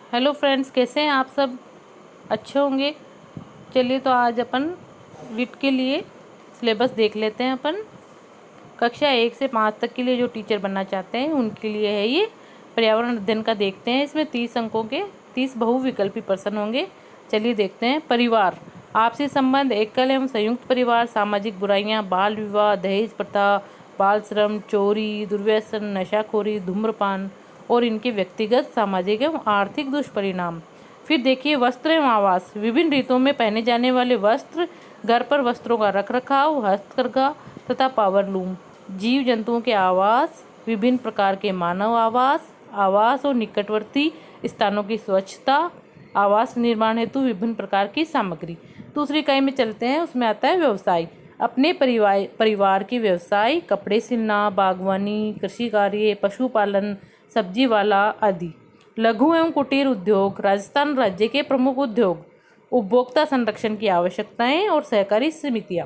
Hello friends, कैसे हैं आप सब? अच्छे होंगे। चलिए तो आज अपन विट के लिए सिलेबस देख लेते हैं। अपन कक्षा 1 से 5 तक के लिए जो टीचर बनना चाहते हैं उनके लिए है ये। पर्यावरण अध्ययन का देखते हैं। इसमें 30 अंकों के 30 बहुविकल्पी प्रश्न होंगे। चलिए देखते हैं। परिवार, आपसी संबंध, एकल एवं संयुक्त परिवार, सामाजिक बुराइयां, बाल विवाह, दहेज प्रथा, बाल श्रम, चोरी, दुर्व्यसन, नशाखोरी, धूम्रपान और इनके व्यक्तिगत, सामाजिक एवं आर्थिक दुष्परिणाम। फिर देखिए वस्त्र एवं आवास, विभिन्न ऋतुओं में पहने जाने वाले वस्त्र, घर पर वस्त्रों का रखरखाव, हस्तकरघा तथा पावरलूम। जीव जंतुओं के आवास, विभिन्न प्रकार के मानव आवास, आवास और निकटवर्ती स्थानों की स्वच्छता, आवास निर्माण हेतु विभिन्न प्रकार की सामग्री। दूसरी इकाई में चलते हैं, उसमें आता है व्यवसाय। अपने परिवार के व्यवसाय, कपड़े सिलना, बागवानी, कृषि कार्य, पशुपालन, सब्जी वाला आदि। लघु एवं कुटीर उद्योग, राजस्थान राज्य के प्रमुख उद्योग। उपभोक्ता संरक्षण की आवश्यकताएं और सहकारी समितियां।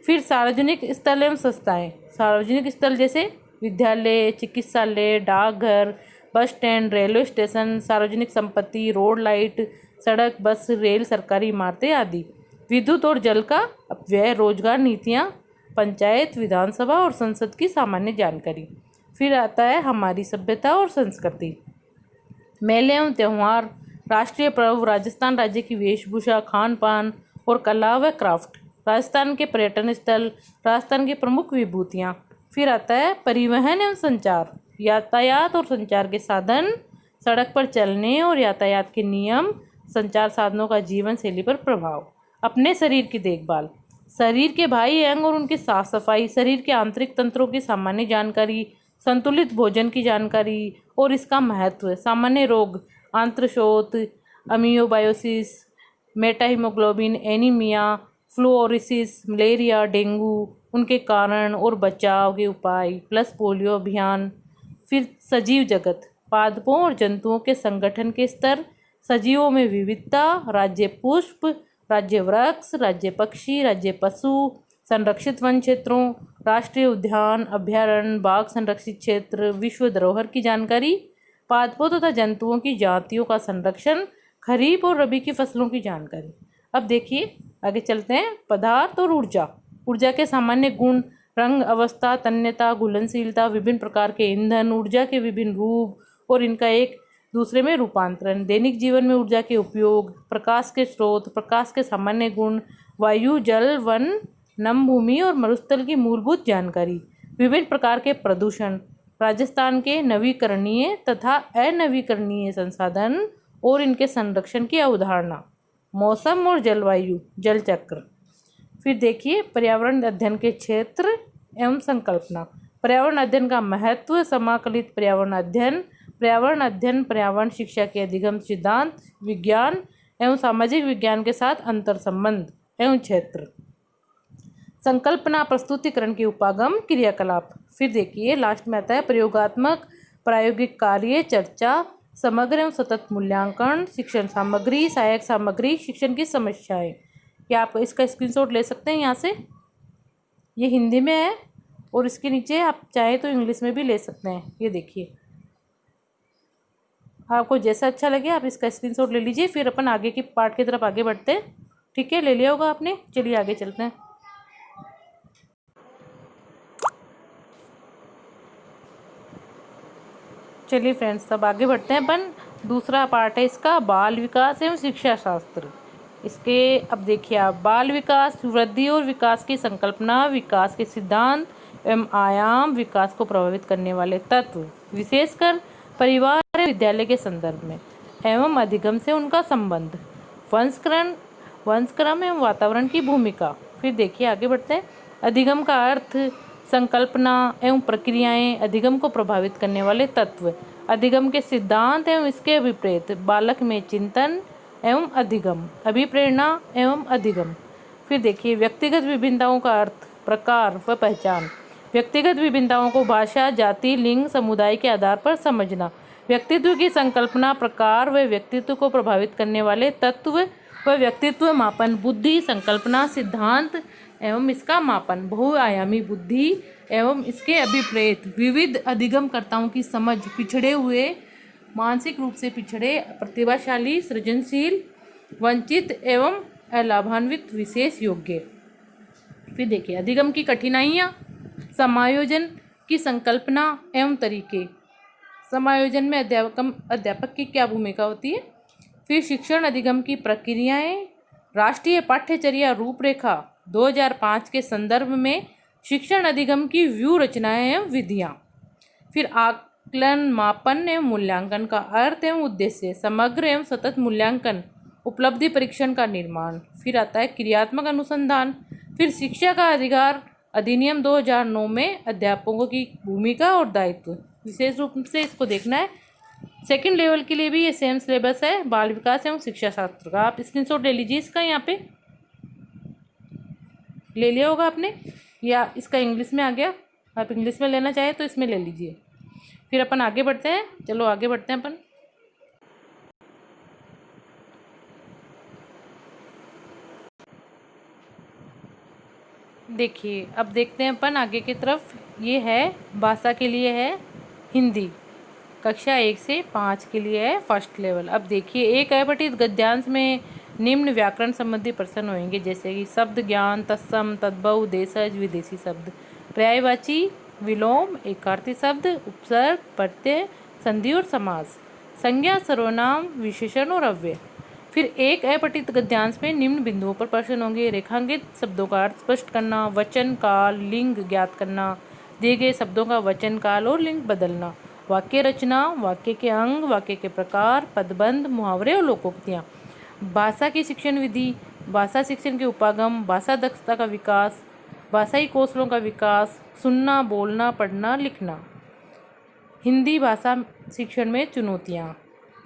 फिर सार्वजनिक स्थल एवं संस्थाएं, सार्वजनिक स्थल जैसे विद्यालय, चिकित्सालय, डाकघर, बस स्टैंड, रेलवे स्टेशन, सार्वजनिक संपत्ति, रोड लाइट, सड़क, बस, रेल, सरकारी इमारतें आदि। विद्युत और जल का अपव्यय, रोजगार नीतियां, पंचायत, विधानसभा और संसद की सामान्य जानकारी। फिर आता है हमारी सभ्यता और संस्कृति। मेले एवं त्यौहार, राष्ट्रीय पर्व, राजस्थान राज्य की वेशभूषा, खान पान और कला व क्राफ्ट, राजस्थान के पर्यटन स्थल, राजस्थान की प्रमुख विभूतियाँ। फिर आता है परिवहन एवं संचार, यातायात और संचार के साधन, सड़क पर चलने और यातायात के नियम, संचार साधनों का जीवन शैली पर प्रभाव। अपने शरीर की देखभाल, शरीर के बाह्य अंग और उनकी साफ सफाई, शरीर के आंतरिक तंत्रों की सामान्य जानकारी, संतुलित भोजन की जानकारी और इसका महत्व, सामान्य रोग, आंत्रशोथ, अमियोबायोसिस, मेटाहीमोग्लोबिन, एनीमिया, फ्लूओरिसिस, मलेरिया, डेंगू, उनके कारण और बचाव के उपाय, प्लस पोलियो अभियान। फिर सजीव जगत, पादपों और जंतुओं के संगठन के स्तर, सजीवों में विविधता, राज्य पुष्प, राज्य वृक्ष, राज्य पक्षी, राज्य पशु, संरक्षित वन क्षेत्रों, राष्ट्रीय उद्यान, अभ्यारण्य, बाघ संरक्षित क्षेत्र, विश्व धरोहर की जानकारी, पादपों तथा जंतुओं की जातियों का संरक्षण, खरीफ और रबी की फसलों की जानकारी। अब देखिए आगे चलते हैं। पदार्थ और ऊर्जा, ऊर्जा के सामान्य गुण, रंग, अवस्था, तन्यता, घुलनशीलता, विभिन्न प्रकार के ईंधन, ऊर्जा के विभिन्न रूप और इनका एक दूसरे में रूपांतरण, दैनिक जीवन में ऊर्जा के उपयोग, प्रकाश के स्रोत, प्रकाश के सामान्य गुण, वायु, जल, वन, नम भूमि और मरुस्थल की मूलभूत जानकारी, विभिन्न प्रकार के प्रदूषण, राजस्थान के नवीकरणीय तथा अनवीकरणीय संसाधन और इनके संरक्षण की अवधारणा, मौसम और जलवायु, जल चक्र। फिर देखिए पर्यावरण अध्ययन के क्षेत्र एवं संकल्पना। पर्यावरण अध्ययन का महत्व, समाकलित पर्यावरण अध्ययन, पर्यावरण शिक्षा के अधिगम सिद्धांत, विज्ञान एवं सामाजिक विज्ञान के साथ अंतर संबंध एवं क्षेत्र। संकल्पना, प्रस्तुतिकरण के उपागम, क्रियाकलाप। फिर देखिए लास्ट में आता है प्रयोगात्मक, प्रायोगिक कार्य, चर्चा, समग्र एवं सतत मूल्यांकन, शिक्षण सामग्री, सहायक सामग्री, शिक्षण की समस्याएं। क्या आप इसका स्क्रीनशॉट ले सकते हैं यहाँ से? ये हिंदी में है और इसके नीचे आप चाहे तो इंग्लिश में भी ले सकते हैं। ये देखिए, आपको जैसा अच्छा लगे आप इसका स्क्रीनशॉट ले लीजिए। फिर अपन आगे की पार्ट की तरफ आगे बढ़ते हैं। ठीक है, ले लिया होगा आपने। चलिए आगे चलते हैं। चलिए फ्रेंड्स, अब आगे बढ़ते हैं अपन। दूसरा पार्ट है इसका बाल विकास एवं शिक्षा शास्त्र। इसके अब देखिए आप, बाल विकास, वृद्धि और विकास की संकल्पना, विकास के सिद्धांत एवं आयाम, विकास को प्रभावित करने वाले तत्व, विशेषकर परिवार और विद्यालय के संदर्भ में एवं अधिगम से उनका संबंध, वंशक्रम एवं वातावरण की भूमिका। फिर देखिए आगे बढ़ते हैं। अधिगम का अर्थ, संकल्पना एवं प्रक्रियाएं, अधिगम को प्रभावित करने वाले तत्व, अधिगम के सिद्धांत एवं इसके विपरीत, बालक में चिंतन एवं अधिगम, अभिप्रेरणा एवं अधिगम। फिर देखिए व्यक्तिगत विभिन्नताओं का अर्थ, प्रकार व पहचान, व्यक्तिगत विभिन्नताओं को भाषा, जाति, लिंग, समुदाय के आधार पर समझना, व्यक्तित्व की संकल्पना, प्रकार व व्यक्तित्व को प्रभावित करने वाले तत्व व व्यक्तित्व मापन, बुद्धि, संकल्पना, सिद्धांत एवं इसका मापन, बहुआयामी बुद्धि एवं इसके अभिप्रेत, विविध अधिगमकर्ताओं की समझ, पिछड़े हुए मानसिक रूप से पिछड़े, प्रतिभाशाली, सृजनशील, वंचित एवं अलाभान्वित विशेष योग्य। फिर देखिए अधिगम की कठिनाइयाँ, समायोजन की संकल्पना एवं तरीके। समायोजन में अध्यापक की क्या भूमिका होती है। फिर शिक्षण अधिगम की प्रक्रियाएं, राष्ट्रीय पाठ्यचर्या रूपरेखा 2005 के संदर्भ में शिक्षण अधिगम की व्यू रचनाएं एवं विधियाँ। फिर आकलन, मापन एवं मूल्यांकन का अर्थ एवं उद्देश्य, समग्र एवं सतत मूल्यांकन, उपलब्धि परीक्षण का निर्माण। फिर आता है क्रियात्मक अनुसंधान। फिर शिक्षा का अधिकार अधिनियम 2009 में अध्यापकों की भूमिका और दायित्व, विशेष रूप से इसको देखना है। सेकंड लेवल के लिए भी ये सेम सिलेबस है, बाल विकास एवं शिक्षा शास्त्र का। आप स्क्रीनशॉट ले लीजिए इसका, यहाँ पे ले लिया होगा आपने, या इसका इंग्लिश में आ गया, आप इंग्लिश में लेना चाहे तो इसमें ले लीजिए। फिर अपन आगे बढ़ते हैं, चलो आगे बढ़ते हैं अपन। देखिए अब देखते हैं अपन आगे की तरफ। ये है भाषा के लिए है हिंदी, कक्षा 1 से 5 के लिए है फर्स्ट लेवल। अब देखिए एक अपठित गद्यांश में निम्न व्याकरण संबंधी प्रश्न होंगे, जैसे कि शब्द ज्ञान, तत्सम, तद्भव, देशज, विदेशी शब्द, पर्यायवाची, विलोम, एकार्थी शब्द, उपसर्ग, प्रत्यय, संधि और समास, संज्ञा, सर्वनाम, विशेषण और अव्यय। फिर एक अपठित गद्यांश में निम्न बिंदुओं पर प्रश्न होंगे। रेखांकित शब्दों का अर्थ स्पष्ट करना, वचन काल, लिंग ज्ञात करना, दिए गए शब्दों का वचन काल और लिंग बदलना, वाक्य रचना, वाक्य के अंग, वाक्य के प्रकार, पदबंध, मुहावरे और लोकोक्तियाँ, भाषा की शिक्षण विधि, भाषा शिक्षण के उपागम, भाषा दक्षता का विकास, भाषाई कौशलों का विकास, सुनना, बोलना, पढ़ना, लिखना, हिंदी भाषा शिक्षण में चुनौतियाँ,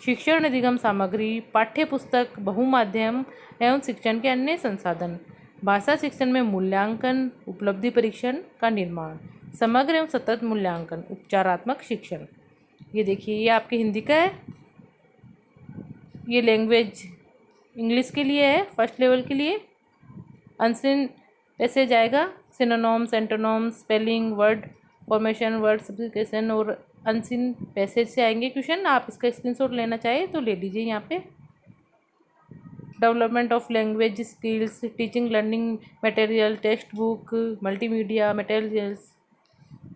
शिक्षण अधिगम सामग्री, पाठ्य पुस्तक, बहुमाध्यम एवं शिक्षण के अन्य संसाधन, भाषा शिक्षण में मूल्यांकन, उपलब्धि परीक्षण का निर्माण, समग्र एवं सतत मूल्यांकन, उपचारात्मक शिक्षण। ये देखिए ये आपके हिंदी का है, ये लैंग्वेज इंग्लिश के लिए है फर्स्ट लेवल के लिए। अनसीन पैसेज आएगा, synonyms, antonyms, spelling, word formation, word substitution और अनसीन पैसेज से आएंगे क्वेश्चन। आप इसका स्क्रीनशॉट लेना चाहे तो ले लीजिए। यहाँ पे development of language skills, teaching learning material, text book, multimedia materials,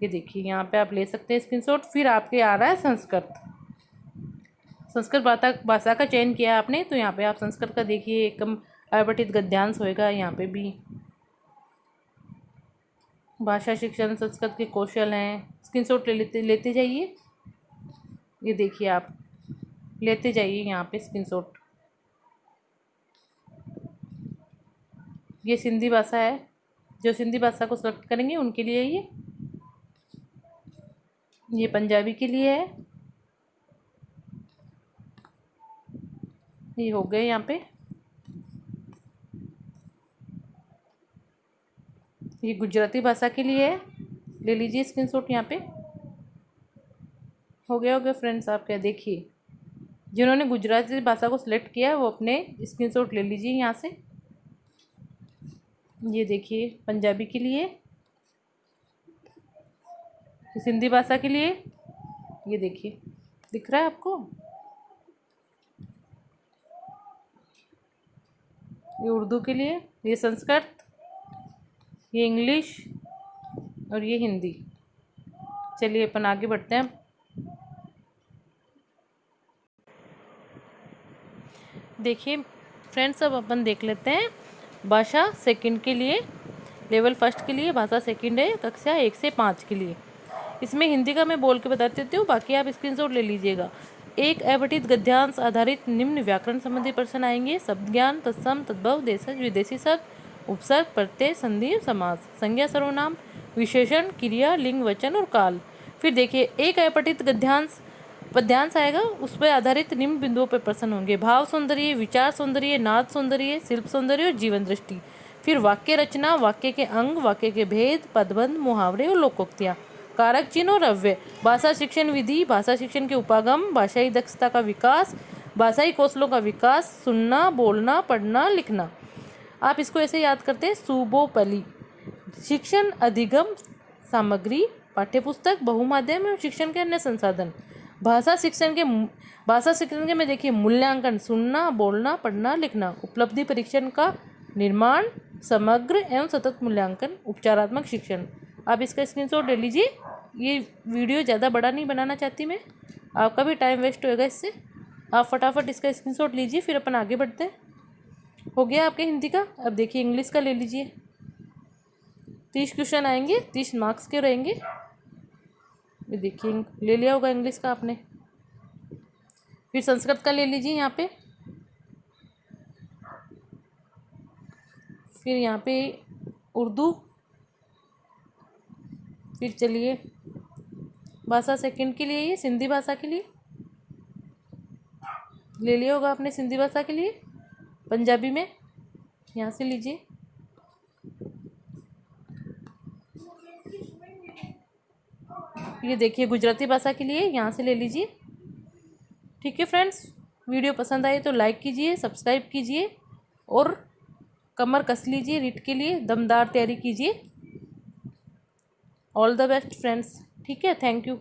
ये देखिए यहाँ पे आप ले सकते हैं स्क्रीनशॉट। फिर आपके आ रहा है संस्कृत, संस्कृत भाषा का चयन किया आपने तो यहाँ पे आप संस्कृत का देखिए एकम अपठित गद्यांश होएगा। यहाँ पे भी भाषा शिक्षण संस्कृत के कौशल हैं, स्क्रीनशॉट लेते जाइए। ये देखिए आप लेते जाइए यहाँ पे स्क्रीनशॉट। ये सिंधी भाषा है, जो सिंधी भाषा को सेलेक्ट करेंगे उनके लिए ये पंजाबी के लिए है। ये हो गए यहाँ पे, ये गुजराती भाषा के लिए है, ले लीजिए स्क्रीनशॉट। यहाँ पे हो गया फ्रेंड्स आपका। देखिए जिन्होंने गुजराती भाषा को सिलेक्ट किया है वो अपने स्क्रीनशॉट ले लीजिए यहाँ से। ये देखिए पंजाबी के लिए, सिंधी भाषा के लिए, ये देखिए दिख रहा है आपको, ये उर्दू के लिए, ये संस्कृत, ये इंग्लिश और ये हिंदी। चलिए अपन आगे बढ़ते हैं। देखिए फ्रेंड्स अब अपन देख लेते हैं भाषा सेकंड के लिए, लेवल फर्स्ट के लिए भाषा सेकंड है कक्षा 1 से 5 के लिए। इसमें हिंदी का मैं बोल के बता देती हूँ, बाकी आप स्क्रीनशॉट ले लीजिएगा। एक अपठित गद्यांश आधारित निम्न व्याकरण संबंधी प्रश्न आएंगे। शब्द ज्ञान, तत्सम, तद्भव, देशज, विदेशी शब्द, उपसर्ग, प्रत्यय, संधि, समास, संज्ञा, सर्वनाम, विशेषण, क्रिया, लिंग, वचन और काल। फिर देखिए एक अपठित पद्यांश आएगा, उस पर आधारित निम्न बिंदुओं पर प्रश्न होंगे। भाव सौंदर्य, विचार सौंदर्य, नाद सौंदर्य, शिल्प सौंदर्य और जीवन दृष्टि। फिर वाक्य रचना, वाक्य के अंग, वाक्य के भेद, पदबंध, मुहावरे और लोकोक्तियाँ, कारक चिन्ह और अव्यय, भाषा शिक्षण विधि, भाषा शिक्षण के उपागम, भाषाई दक्षता का विकास, भाषाई कौशलों का विकास, सुनना, बोलना, पढ़ना, लिखना। आप इसको ऐसे याद करते हैं सुबोपली। शिक्षण अधिगम सामग्री, पाठ्यपुस्तक, बहुमाध्यम एवं शिक्षण के अन्य संसाधन, भाषा शिक्षण के में देखिए मूल्यांकन, सुनना, बोलना, पढ़ना, लिखना, उपलब्धि परीक्षण का निर्माण, समग्र एवं सतत मूल्यांकन, उपचारात्मक शिक्षण। आप इसका स्क्रीनशॉट ले लीजिए। ये वीडियो ज़्यादा बड़ा नहीं बनाना चाहती मैं, आपका भी टाइम वेस्ट होएगा इससे। आप फटाफट इसका स्क्रीनशॉट लीजिए, फिर अपन आगे बढ़ते हैं। हो गया आपके हिंदी का। अब देखिए इंग्लिश का ले लीजिए। 30 क्वेश्चन आएंगे, 30 मार्क्स के रहेंगे। ये देखिए ले लिया होगा इंग्लिश का आपने। फिर संस्कृत का ले लीजिए यहाँ पे। फिर यहाँ पे उर्दू। फिर चलिए भाषा सेकंड के लिए, ये सिंधी भाषा के लिए ले लिया होगा आपने। सिंधी भाषा के लिए पंजाबी में यहाँ से लीजिए। ये देखिए गुजराती भाषा के लिए यहाँ से ले लीजिए। ठीक है फ्रेंड्स, वीडियो पसंद आए तो लाइक कीजिए, सब्सक्राइब कीजिए और कमर कस लीजिए। रीट के लिए दमदार तैयारी कीजिए। All the best friends. ठीक है, थैंक यू।